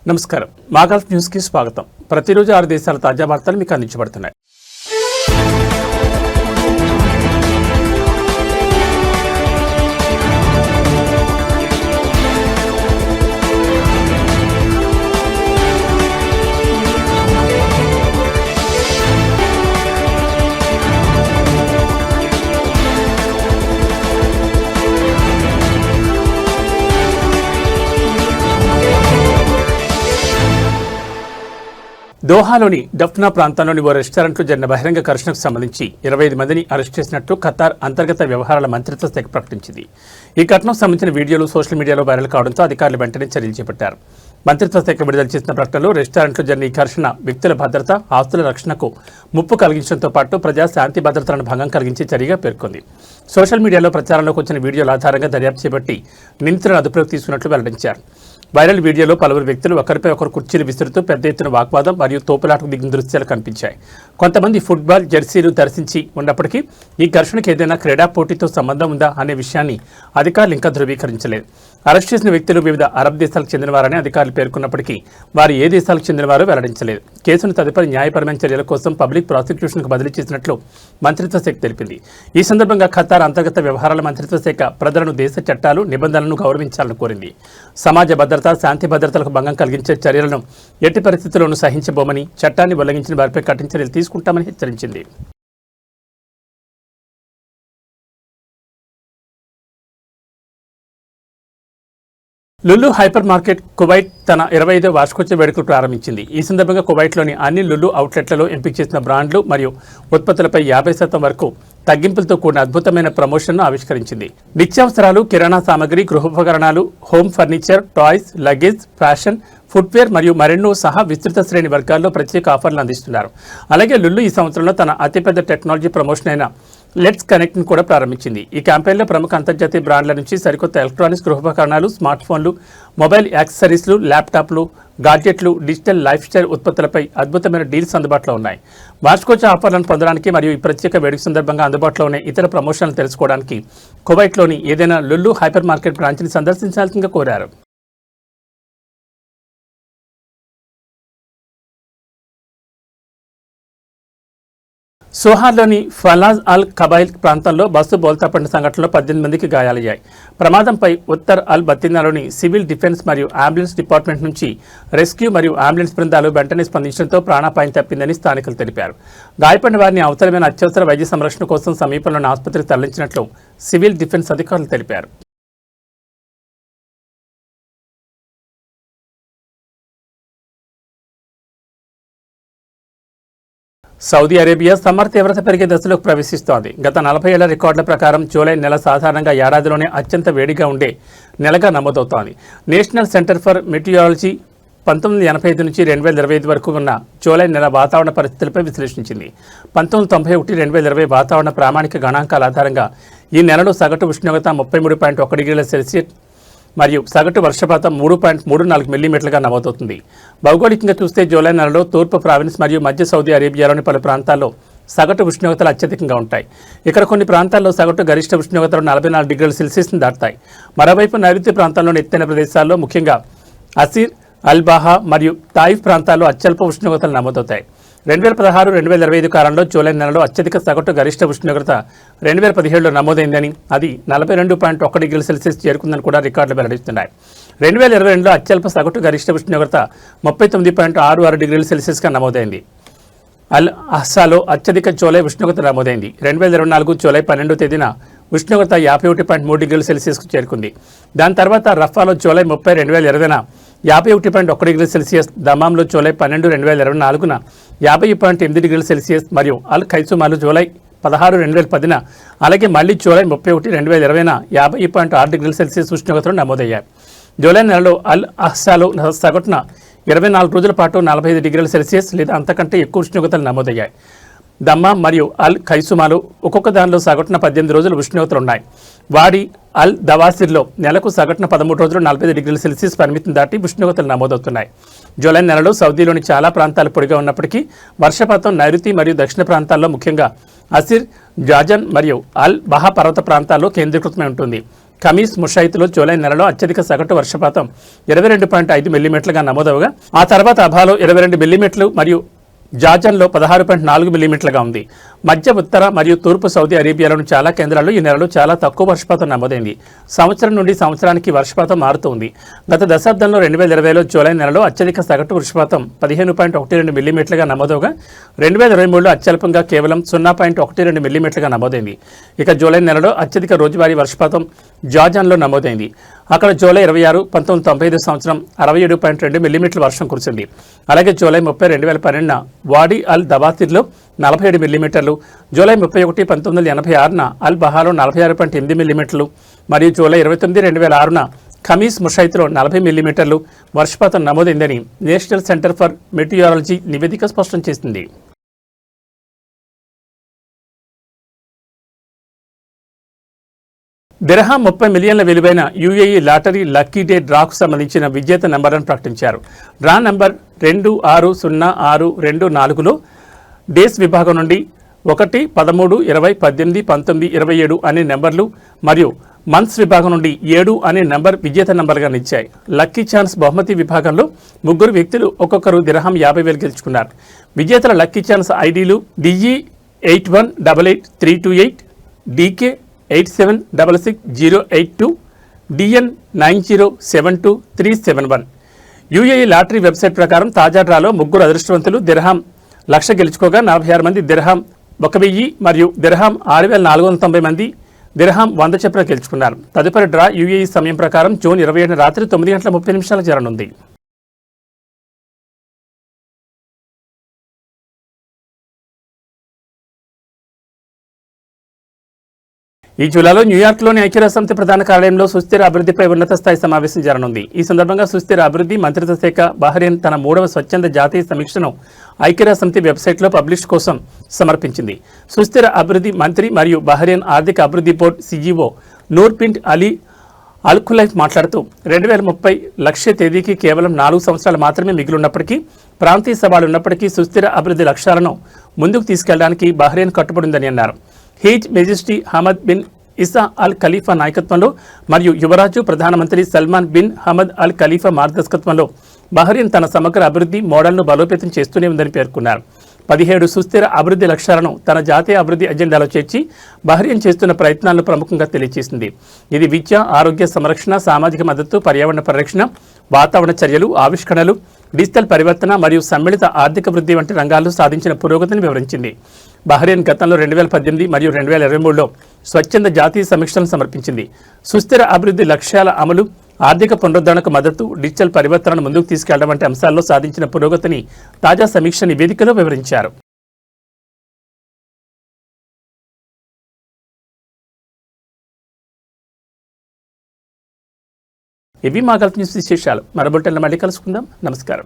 నమస్కారం. మా గల్ఫ్ న్యూస్కి స్వాగతం. ప్రతిరోజు 6 దేశాల తాజా వార్తలు మీకు అందించబడుతున్నాయి. దోహాలోని డఫ్నా ప్రాంతంలోని ఓ రెస్టారెంట్లో జరిగిన బహిరంగ ఘర్షణకు సంబంధించి 25 మందిని అరెస్ట్ చేసినట్టు ఖతార్ అంతర్గత వ్యవహారాల మంత్రిత్వ శాఖ ప్రకటించింది. ఈ ఘటనకు సంబంధించిన వీడియోలు సోషల్ మీడియాలో వైరల్ కావడంతో అధికారులు వెంటనే చర్యలు చేపట్టారు. మంత్రిత్వ శాఖ విడుదల చేసిన ప్రకటనలో రెస్టారెంట్లో జరిగిన ఈ ఘర్షణ వ్యక్తుల భద్రత, ఆస్తుల రక్షణకు ముప్పు కలిగించడంతో పాటు ప్రజా శాంతి భద్రతలను భంగం కలిగించే చర్యగా పేర్కొంది. సోషల్ మీడియాలో ప్రచారంలోకి వచ్చిన వీడియోల ఆధారంగా దర్యాప్తు చేపట్టి నిందితులను అదుపులోకి తీసుకున్నట్లు వెల్లడించారు. వైరల్ వీడియోలో పలువురు వ్యక్తులు ఒకరిపై ఒకరు కుర్చీలు విసురుతూ పెద్ద ఎత్తున వాగ్వాదం మరియు తోపులాటకు దిగిన దృశ్యాలు కనిపించాయి. కొంతమంది ఫుట్బాల్ జెర్సీలు ధరించి ఉన్నప్పటికీ ఈ ఘర్షణకు ఏదైనా క్రీడా పోటీతో సంబంధం ఉందా అనే విషయాన్ని అధికారులు ఇంకా ధృవీకరించలేదు. అరెస్ట్ చేసిన వ్యక్తులు వివిధ అరబ్ దేశాలకు చెందినవారని అధికారులు పేర్కొన్నప్పటికీ వారు ఏ దేశాలకు చెందినవారో వెల్లడించలేదు. కేసును తదుపరి న్యాయపరమైన చర్యల కోసం పబ్లిక్ ప్రాసిక్యూషన్కు బదిలీ చేసినట్లు మంత్రిత్వ శాఖ తెలిపింది. ఈ సందర్భంగా ఖతార్ అంతర్గత వ్యవహారాల మంత్రిత్వ శాఖ ప్రజలను దేశ చట్టాలు, నిబంధనలను గౌరవించాలని కోరింది. సమాజ భద్రత, శాంతి భద్రతలకు భంగం కలిగించే చర్యలను ఎట్టి పరిస్థితుల్లోనూ సహించబోమని, చట్టాన్ని ఉల్లంఘించిన వారిపై కఠిన చర్యలు తీసుకుంటామని హెచ్చరించింది. లులు హైపర్ మార్కెట్ కువైట్ తన 25వ వార్షికోత్సవ వేడుకలు ప్రారంభించింది. ఈ సందర్భంగా కువైట్లోని అన్ని లులు అవుట్లెట్లలో ఎంపిక చేసిన బ్రాండ్లు మరియు ఉత్పత్తులపై 50% వరకు తగ్గింపులతో కూడిన అద్భుతమైన ప్రమోషన్ను ఆవిష్కరించింది. నిత్యావసరాలు, కిరాణా సామగ్రి, గృహోపకరణాలు, home furniture, toys, luggage, fashion, footwear మరియు మరెన్నో సహా విస్తృత శ్రేణి వర్గాల్లో ప్రత్యేక ఆఫర్లు అందిస్తున్నారు. అలాగే లులు ఈ సంవత్సరంలో తన అతిపెద్ద టెక్నాలజీ ప్రమోషన్ అయిన లెట్స్ కనెక్ట్ను కూడా ప్రారంభించింది. ఈ క్యాంపెయిన్లో ప్రముఖ అంతర్జాతీయ బ్రాండ్ల నుంచి సరికొత్త ఎలక్ట్రానిక్స్, గృహోపకరణాలు, స్మార్ట్ ఫోన్లు, మొబైల్ యాక్సెసరీస్లు, ల్యాప్టాప్లు, గాడ్జెట్లు, డిజిటల్ లైఫ్ స్టైల్ ఉత్పత్తులపై అద్భుతమైన డీల్స్ అందుబాటులో ఉన్నాయి. వార్షికోత్సవ ఆఫర్లను పొందడానికి మరియు ఈ ప్రత్యేక వేడుక సందర్భంగా అందుబాటులో ఉన్న ఇతర ప్రమోషన్లు తెలుసుకోవడానికి కువైట్లోని ఏదైనా లులు హైపర్ మార్కెట్ బ్రాంచ్ని సందర్శించాల్సిందిగా కోరారు. సోహార్లోని ఫలాజ్ అల్ కబైల్ ప్రాంతంలో బస్సు బోల్తాపడిన సంఘటనలో 18 మందికి గాయాలయ్యాయి. ప్రమాదంపై ఉత్తర్ అల్ బతినాలోని సివిల్ డిఫెన్స్ మరియు అంబులెన్స్ డిపార్ట్మెంట్ నుంచి రెస్క్యూ మరియు అంబులెన్స్ బృందాలు వెంటనే స్పందించడంతో ప్రాణాపాయం తప్పిందని స్థానికులు తెలిపారు. గాయపడిన వారిని అవసరమైన అత్యవసర వైద్య సంరక్షణ కోసం సమీపంలోని ఆసుపత్రికి తరలించినట్లు సివిల్ డిఫెన్స్ అధికారులు తెలిపారు. సౌదీ అరేబియా సమ్మర్ తీవ్రత పెరిగే దశలోకి ప్రవేశిస్తోంది. గత 40 ఏళ్ల రికార్డుల ప్రకారం జూలై నెల సాధారణంగా ఏడాదిలోనే అత్యంత వేడిగా ఉండే నెలగా నమోదవుతోంది. నేషనల్ సెంటర్ ఫర్ మెటీరియాలజీ 1985 నుంచి 2025 వరకు ఉన్న జూలై నెల వాతావరణ పరిస్థితులపై విశ్లేషించింది. 1991-2020 వాతావరణ ప్రామాణిక గణాంకాల ఆధారంగా ఈ నెలలో సగటు ఉష్ణోగ్రత 33.1 డిగ్రీల సెల్సియస్ మరియు సగటు వర్షపాతం 3.34 మిల్లీమీటర్లుగా నమోదవుతుంది. భౌగోళికంగా చూస్తే జూలై నెలలో తూర్పు ప్రావిన్స్ మరియు మధ్య సౌదీ అరేబియాలోని పలు ప్రాంతాల్లో సగటు ఉష్ణోగ్రతలు అత్యధికంగా ఉంటాయి. ఇక్కడ కొన్ని ప్రాంతాల్లో సగటు గరిష్ట ఉష్ణోగ్రతలు 44 డిగ్రీల సెల్సియస్ను దాటుతాయి. మరోవైపు నైరుతి ప్రాంతాల్లోని ఎత్తైన ప్రదేశాల్లో ముఖ్యంగా అసీర్, అల్బాహా మరియు తాయిఫ్ ప్రాంతాల్లో అత్యల్ప ఉష్ణోగ్రతలు నమోదవుతాయి. 2016-2025 కాలంలో జూలై నెలలో అత్యధిక సగటు గరిష్ట ఉష్ణోగ్రత 2017లో నమోదైందని, అది 42.1 డిగ్రీల సెల్సియస్ చేరుకుందని కూడా రికార్డులు వెల్లడిస్తున్నాయి. 2022లో అత్యల్ప సగటు గరిష్ట ఉష్ణోగ్రత 39.66 డిగ్రీల సెల్సియస్గా నమోదైంది. అల్ అహ్సాలో అత్యధిక జూలై ఉష్ణోగ్రత నమోదైంది. 2024 జూలై 12వ తేదీన ఉష్ణోగ్రత 51.3 డిగ్రీల సెల్సియస్కు చేరుకుంది. దాని తర్వాత రఫాలో జూలై 30, 2020న 51.1 డిగ్రీల సెల్సియస్, దమాంలో జూలై 12, 2024న 50.8 డిగ్రీల సెల్సియస్ మరియు అల్ ఖైసుమాలో జూలై 16, 2010న అలాగే మళ్లీ జూలై 31, 2020న 50.6 డిగ్రీల సెల్సియస్ ఉష్ణోగ్రతలు నమోదయ్యాయి. జూలై నెలలో అల్ అహ్సాలో సగటున 24 రోజుల పాటు 45 డిగ్రీల సెల్సియస్ లేదా అంతకంటే ఎక్కువ ఉష్ణోగ్రతలు నమోదయ్యాయి. దమ్మాం మరియు అల్ ఖైసుమాలో ఒక్కొక్క దానిలో సగటున 18 రోజుల ఉష్ణోగ్రతలున్నాయి. వాడి అల్ దవాసిర్లో నెలకు సగటున 13 రోజులు 45 డిగ్రీల సెల్సియస్ పరిమితిని దాటి ఉష్ణోగ్రతలు నమోదవుతున్నాయి. జూలై నెలలో సౌదీలోని చాలా ప్రాంతాలు పొడిగా ఉన్నప్పటికీ వర్షపాతం నైరుతి మరియు దక్షిణ ప్రాంతాల్లో ముఖ్యంగా అసిర్, జాజన్ మరియు అల్ బహా పర్వత ప్రాంతాల్లో కేంద్రీకృతమై ఉంటుంది. ఖమీస్ ముషాయిత్లో జూలై నెలలో అత్యధిక సగటు వర్షపాతం 22.5 మిల్లీమీటర్లుగా నమోదవగా ఆ తర్వాత అభాలో 22 మిల్లీమీటర్లు మరియు జాజన్లో 16.4 మిల్లీమీటర్లుగా ఉంది. మధ్య ఉత్తర మరియు తూర్పు సౌదీ అరేబియాలోని చాలా కేంద్రాల్లో ఈ నెలలో చాలా తక్కువ వర్షపాతం నమోదైంది. సంవత్సరం నుండి సంవత్సరానికి వర్షపాతం మారుతుంది. గత దశాబ్దంలో 2020లో జూలై నెలలో అత్యధిక సగటు వర్షపాతం 15.12 మిల్లీమీటర్లుగా నమోదవగా 2023లో అత్యల్పంగా కేవలం 0.12 మిల్లీమీటర్లుగా నమోదైంది. ఇక జూలై నెలలో అత్యధిక రోజువారీ వర్షపాతం జాజన్లో నమోదైంది. అక్కడ జూలై 26, 1995 సంవత్సరం 67.2 మిల్లీమీటర్ల వర్షం కురిసింది. అలాగే జూలై 30, 2012న వాడీ అల్ దబాతిర్లో 47 మిల్లీమీటర్లు, జూలై 31, 1986న అల్ బహాలో 46.8 మిల్లీమీటర్లు మరియు జూలై 29, 2006న ఖమీస్ ముషాయిత్లో 40 మిల్లీమీటర్లు వర్షపాతం నమోదైందని నేషనల్ సెంటర్ ఫర్ మెటీరియాలజీ నివేదిక స్పష్టం చేసింది. దిర్హాం 30 మిలియన్ల విలువైన యుఏఈ లాటరీ లక్కీ డే డ్రాకు సంబంధించిన విజేత నెంబర్లను ప్రకటించారు. డ్రా నంబర్ 260624లో డేస్ విభాగం నుండి 1, 13, 20, 18, 19, 27 అనే నెంబర్లు మరియు మంత్స్ విభాగం నుండి 7 అనే నెంబర్ విజేత నెంబర్గా నిలిచాయి. లక్కీ ఛాన్స్ బహుమతి విభాగంలో 3 వ్యక్తులు ఒక్కొక్కరు దిర్హాం 50,000 గెలుచుకున్నారు. విజేతల లక్కీ ఛాన్స్ ఐడీలు DE 8188 DK 8766 DN 9072371. UAE lottery website ప్రకారం తాజా డ్రాలో 3 అదృష్టవంతులు దిర్హాం 1,00,000 గెలుచుకోగా 46 మంది దిర్హాం 1,000 మరియు దిర్హాం 6,490 మంది దిర్హాం 100 చొప్పున గెలుచుకున్నారు. తదుపరి డ్రా యుఏఈ సమయం ప్రకారం జూన్ 27 రాత్రి 9:30 జరగనుంది. ఈ జూలైలో న్యూయార్క్లోని ఐక్యరాజ్యసమితి ప్రధాన కార్యాలయంలో సుస్థిర అభివృద్ధిపై ఉన్నత స్థాయి సమావేశం జరగనుంది. ఈ సందర్భంగా సుస్థిర అభివృద్ధి మంత్రిత్వ శాఖ బహ్రెయిన్ తన 3వ స్వచ్ఛంద జాతీయ సమీక్షను ఐక్యరాజ్యసమితి వెబ్సైట్లో పబ్లిష్ కోసం సమర్పించింది. సుస్థిర అభివృద్ధి మంత్రి మరియు బహ్రెయిన్ ఆర్థిక అభివృద్ధి board CEO Noor bint Ali Al Khulaif మాట్లాడుతూ 2030 లక్ష్య తేదీకి కేవలం 4 సంవత్సరాలు మాత్రమే మిగిలిన్నప్పటికీ ప్రాంతీయ సవాళ్లు ఉన్నప్పటికీ సుస్థిర అభివృద్ధి లక్ష్యాలను ముందుకు తీసుకెళ్లడానికి బహ్రెయిన్ కట్టుబడిందని అన్నారు. His majesty Hamad bin Isa Al Khalifa నాయకత్వంలో మరియు యువరాజు ప్రధానమంత్రి Salman bin Hamad Al Khalifa మార్గదర్శకత్వంలో బహ్రెయిన్ తన సమగ్ర అభివృద్ధి మోడల్ను బలోపేతం చేస్తూనే ఉందని పేర్కొన్నారు. 17 సుస్థిర అభివృద్ధి లక్ష్యాలను తన జాతీయ అభివృద్ధి ఎజెండాలో చేర్చి బహ్రెయిన్ చేస్తున్న ప్రయత్నాలను ప్రముఖంగా తెలియజేసింది. ఇది విద్య, ఆరోగ్య సంరక్షణ, సామాజిక మద్దతు, పర్యావరణ పరిరక్షణ, వాతావరణ చర్యలు, ఆవిష్కరణలు, డిజిటల్ పరివర్తన మరియు సమ్మిళిత ఆర్థిక వృద్ధి వంటి రంగాల్లో సాధించిన పురోగతిని వివరించింది. బహ్రెయిన్ గతంలో 2018 మరియు 2023లో స్వచ్ఛంద జాతీయ సమీక్షలను సమర్పించింది. సుస్థిర అభివృద్ధి లక్ష్యాల అమలు, ఆర్థిక పునరుద్ధరణకు మద్దతు, డిజిటల్ పరివర్తనను ముందుకు తీసుకెళ్లడం వంటి అంశాల్లో సాధించిన పురోగతిని తాజా సమీక్ష నివేదికలో వివరించారు. ఇవి మా గల్ఫ్ న్యూస్ విశేషాలు. మరో బులెటిన్లో మళ్ళీ కలుసుకుందాం. నమస్కారం.